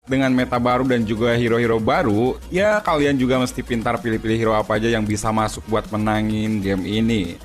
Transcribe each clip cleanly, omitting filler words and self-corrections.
Dengan meta baru dan juga hero-hero baru, ya kalian juga mesti pintar pilih-pilih hero apa aja yang bisa masuk buat menangin game ini.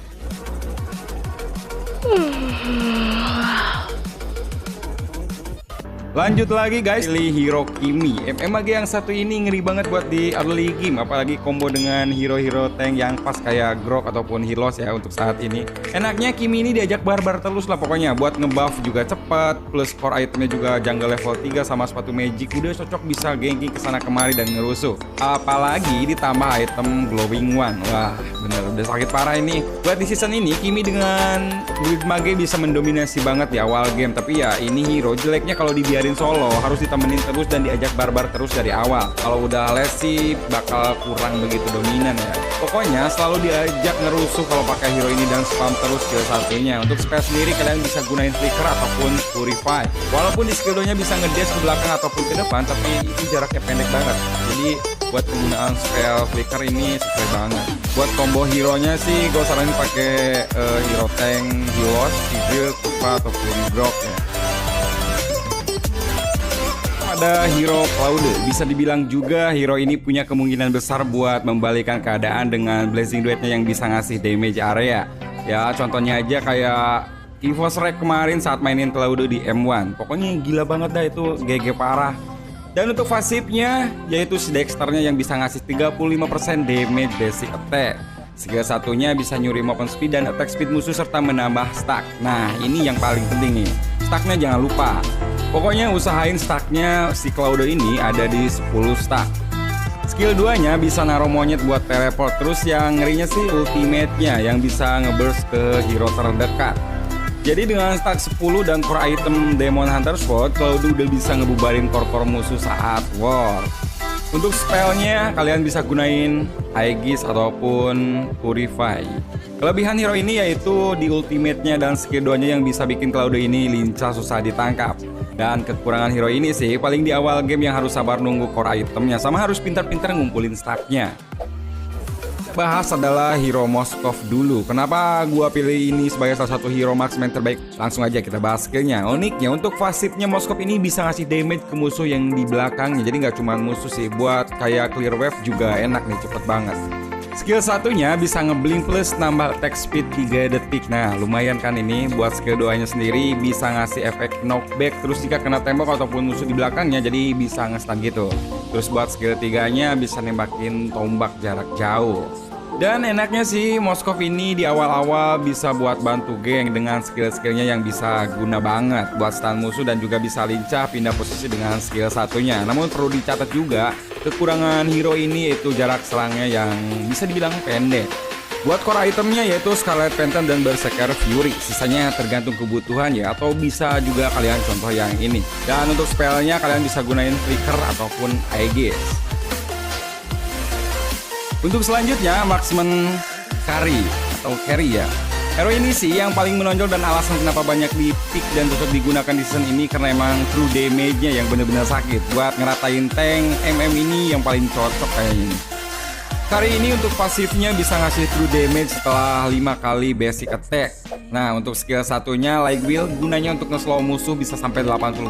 Lanjut lagi guys, pilih hero Kimi. MMAG yang satu ini ngeri banget buat di early game, apalagi combo dengan hero-hero tank yang pas kayak Grok ataupun Hylos ya untuk saat ini. Enaknya Kimi ini diajak barbar terus lah pokoknya, buat ngebuff juga cepat, plus core itemnya juga jungle level 3 sama sepatu magic, udah cocok bisa ganking kesana kemari dan ngerusuh. Apalagi ditambah item glowing one, wah bener udah sakit parah ini. Buat di season ini Kimi dengan build mage bisa mendominasi banget di awal game, tapi ya ini hero jeleknya kalau dibiarin solo harus ditemenin terus dan diajak barbar terus dari awal. Kalau udah les sih bakal kurang begitu dominan ya. Pokoknya selalu diajak ngerusuh kalau pakai hero ini dan spam terus skill satunya. Untuk spell sendiri kalian bisa gunain flicker ataupun purify. Walaupun di skill 2 nya bisa ngedash ke belakang ataupun ke depan, tapi itu jaraknya pendek banget. Jadi buat penggunaan spell flicker ini sesuai banget. Buat combo hero nya sih gue saranin pakai hero tank Hylos, Sigil, Kupa ataupun Grok ya. Ada hero Claude, bisa dibilang juga hero ini punya kemungkinan besar buat membalikan keadaan dengan Blazing Duetnya yang bisa ngasih damage area. Ya contohnya aja kayak EVOS Rek kemarin saat mainin Claude di M1. Pokoknya gila banget dah itu, GG parah. Dan untuk pasifnya yaitu si Dexternya yang bisa ngasih 35% damage basic attack. Skill satunya bisa nyuri movement speed dan attack speed musuh serta menambah stack. Nah ini yang paling penting nih, stacknya jangan lupa. Pokoknya usahain stacknya si Claude ini ada di 10 stack. Skill 2 nya bisa naruh monyet buat teleport. Terus yang ngerinya sih ultimate-nya yang bisa ngeburst ke hero terdekat. Jadi dengan stack 10 dan core item Demon Hunter Sword, Claude udah bisa ngebubarin core-core musuh saat war. Untuk spellnya kalian bisa gunain Aegis ataupun Purify. Kelebihan hero ini yaitu di ultimate-nya dan skill 2 nya yang bisa bikin Claude ini lincah susah ditangkap. Dan kekurangan hero ini sih paling di awal game yang harus sabar nunggu core itemnya sama harus pintar-pintar ngumpulin stacknya. Bahas adalah hero Moskov dulu. Kenapa gua pilih ini sebagai salah satu hero marksman terbaik? Langsung aja kita bahas skillnya. Uniknya untuk pasifnya Moskov ini bisa ngasih damage ke musuh yang di belakangnya. Jadi nggak cuma musuh sih, buat kayak clear wave juga enak nih, cepet banget. Skill satunya bisa ngeblink plus nambah attack speed 3 detik. Nah lumayan kan ini. Buat skill 2 nya sendiri bisa ngasih efek knockback. Terus jika kena tembok ataupun musuh di belakangnya jadi bisa nge-stun gitu. Terus buat skill 3 nya bisa nembakin tombak jarak jauh. Dan enaknya sih Moskov ini di awal-awal bisa buat bantu geng dengan skill-skillnya yang bisa guna banget buat stun musuh dan juga bisa lincah pindah posisi dengan skill satunya. Namun perlu dicatat juga kekurangan hero ini yaitu jarak serangnya yang bisa dibilang pendek. Buat core itemnya yaitu Scarlet Phantom dan Berserker Fury. Sisanya tergantung kebutuhan ya, atau bisa juga kalian contoh yang ini. Dan untuk spellnya kalian bisa gunain Flicker ataupun Aegis. Untuk selanjutnya marksman carry atau carry ya. Hero ini sih yang paling menonjol dan alasan kenapa banyak di pick dan cocok digunakan di season ini karena emang true damage-nya yang bener-bener sakit. Buat ngeratain tank MM ini yang paling cocok kayaknya ini. Carry ini untuk pasifnya bisa ngasih true damage setelah 5 kali basic attack. Nah untuk skill satunya Light Wheel gunanya untuk nge-slow musuh bisa sampai 80%.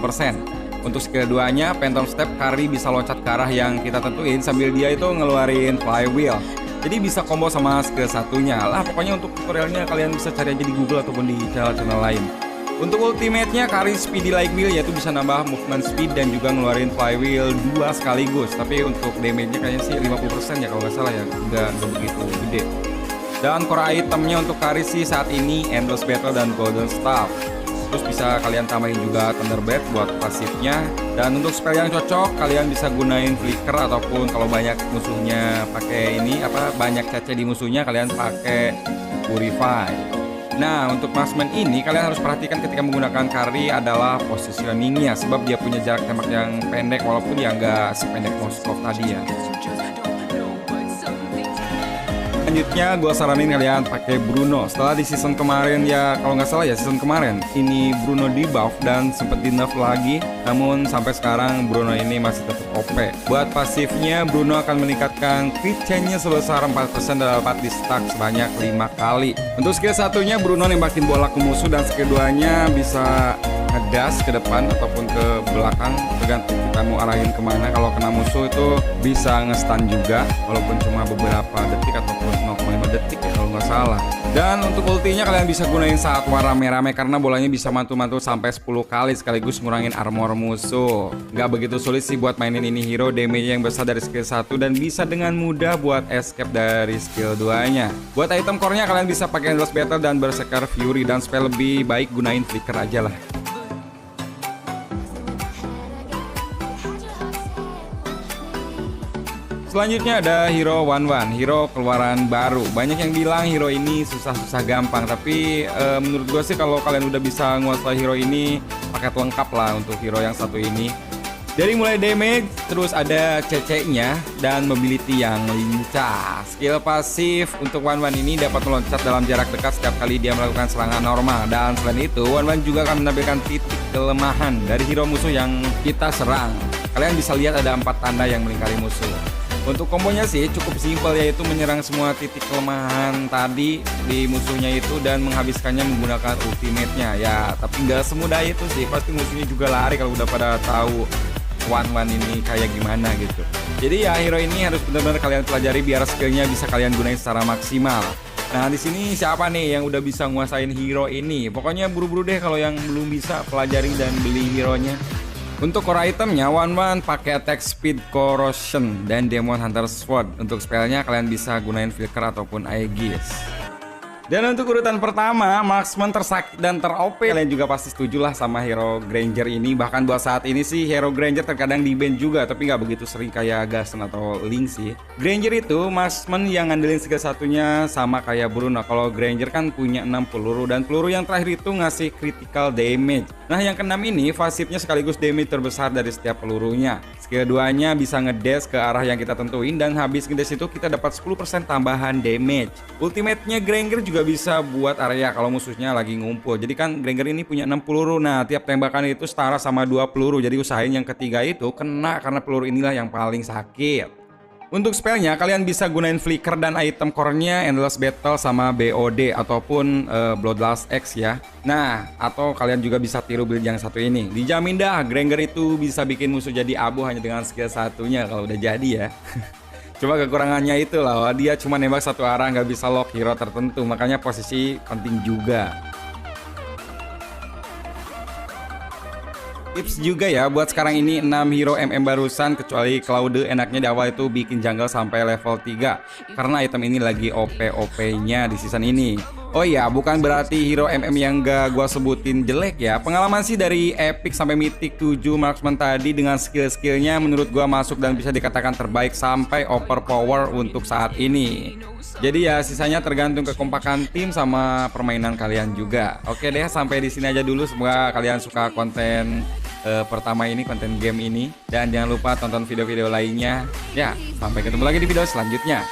Untuk skill 2 nya Phantom Step, Carry bisa loncat ke arah yang kita tentuin sambil dia itu ngeluarin Flywheel. Jadi bisa combo sama skill satunya lah. Pokoknya untuk tutorialnya kalian bisa cari aja di Google ataupun di channel-channel lain. Untuk ultimate-nya Carry Speedy Like Wheel yaitu bisa nambah movement speed dan juga ngeluarin Flywheel 2 sekaligus. Tapi untuk damage-nya kayaknya sih 50% ya kalau nggak salah ya, nggak begitu gede. Dan core itemnya untuk Carry sih saat ini Endless Battle dan Golden Staff. Terus bisa kalian tambahin juga Thunderbird buat pasifnya. Dan untuk spell yang cocok kalian bisa gunain Flicker ataupun kalau banyak musuhnya pakai ini banyak CC di musuhnya kalian pakai Purify. Nah untuk marksman ini kalian harus perhatikan ketika menggunakan carry adalah positioningnya, sebab dia punya jarak tembak yang pendek walaupun dia nggak sependek Moskov tadi ya. Selanjutnya gue saranin kalian pakai Bruno. Setelah di season kemarin ya, kalau nggak salah ya season kemarin ini Bruno di buff dan sempet di nerf lagi. Namun sampai sekarang Bruno ini masih tetap OP. Buat pasifnya Bruno akan meningkatkan crit chance-nya sebesar 4% dan dapat di stack sebanyak 5 kali. Untuk skill satunya Bruno nembakin bola ke musuh dan skill 2 nya bisa ngedas ke depan ataupun ke belakang tergantung kita kita mau arahin kemana. Kalau kena musuh itu bisa nge-stun juga, walaupun cuma beberapa detik ataupun 0,5 detik ya kalau nggak salah. Dan untuk ultinya kalian bisa gunain saat war rame-rame karena bolanya bisa mantul-mantul sampai 10 kali sekaligus ngurangin armor musuh. Nggak begitu sulit sih buat mainin ini hero, damage yang besar dari skill 1 dan bisa dengan mudah buat escape dari skill 2-nya. Buat item core-nya kalian bisa pakai Endless Battle dan Berserker Fury, dan spell lebih baik gunain Flicker aja lah. Selanjutnya ada hero Wanwan, hero keluaran baru. Banyak yang bilang hero ini susah-susah gampang, tapi menurut gue sih kalau kalian udah bisa nguasai hero ini, paket lengkap lah untuk hero yang satu ini. Dari mulai damage, terus ada CC-nya dan mobility yang lincah. Skill pasif untuk Wanwan ini dapat meloncat dalam jarak dekat setiap kali dia melakukan serangan normal. Dan selain itu, Wanwan juga akan menampilkan titik kelemahan dari hero musuh yang kita serang. Kalian bisa lihat ada 4 tanda yang melingkari musuh. Untuk kombonya sih cukup simpel, yaitu menyerang semua titik kelemahan tadi di musuhnya itu dan menghabiskannya menggunakan ultimate-nya. Ya, tapi nggak semudah itu sih. Pasti musuhnya juga lari kalau udah pada tahu Wanwan ini kayak gimana gitu. Jadi ya hero ini harus benar-benar kalian pelajari biar skillnya bisa kalian gunain secara maksimal. Nah, di sini siapa nih yang udah bisa nguasain hero ini? Pokoknya buru-buru deh kalau yang belum bisa pelajari dan beli hero-nya. Untuk core itemnya, Wanwan pakai attack speed corrosion dan Demon Hunter Sword. Untuk spellnya kalian bisa gunain Flicker ataupun Aegis. Dan untuk urutan pertama, marksman tersakit dan ter-OP. Kalian juga pasti setuju lah sama hero Granger ini. Bahkan buat saat ini sih hero Granger terkadang di ban juga, tapi nggak begitu sering kayak Gaston atau Link sih. Granger itu marksman yang ngandelin skill satunya sama kayak Bruno. Kalau Granger kan punya 6 peluru dan peluru yang terakhir itu ngasih critical damage. Nah, yang keenam ini pasifnya sekaligus damage terbesar dari setiap pelurunya. Skill 2-nya bisa ngedash ke arah yang kita tentuin dan habis ngedash itu kita dapat 10% tambahan damage. Ultimate-nya Granger juga bisa buat area kalau musuhnya lagi ngumpul. Jadi kan Granger ini punya 6 peluru. Nah, tiap tembakan itu setara sama 2 peluru. Jadi usahain yang ketiga itu kena karena peluru inilah yang paling sakit. Untuk spellnya kalian bisa gunain Flicker dan item core-nya Endless Battle sama BOD ataupun Bloodlust X ya. Nah, atau kalian juga bisa tiru build yang satu ini. Dijamin dah Granger itu bisa bikin musuh jadi abu hanya dengan skill satunya kalau udah jadi ya. Cuma kekurangannya itu lah, dia cuma nembak satu arah, nggak bisa lock hero tertentu, makanya posisi penting juga. Tips juga ya buat sekarang ini 6 hero MM barusan kecuali Claude, enaknya di awal itu bikin jungle sampai level 3 karena item ini lagi OP-OP-nya di season ini. Oh iya, bukan berarti hero MM yang gak gua sebutin jelek ya. Pengalaman sih dari epic sampai mythic 7 marksman tadi dengan skill-skillnya menurut gua masuk dan bisa dikatakan terbaik sampai overpower untuk saat ini. Jadi ya sisanya tergantung kekompakan tim sama permainan kalian juga. Oke deh, sampai di sini aja dulu. Semoga kalian suka konten pertama ini, konten game ini, dan jangan lupa tonton video-video lainnya. Ya, sampai ketemu lagi di video selanjutnya.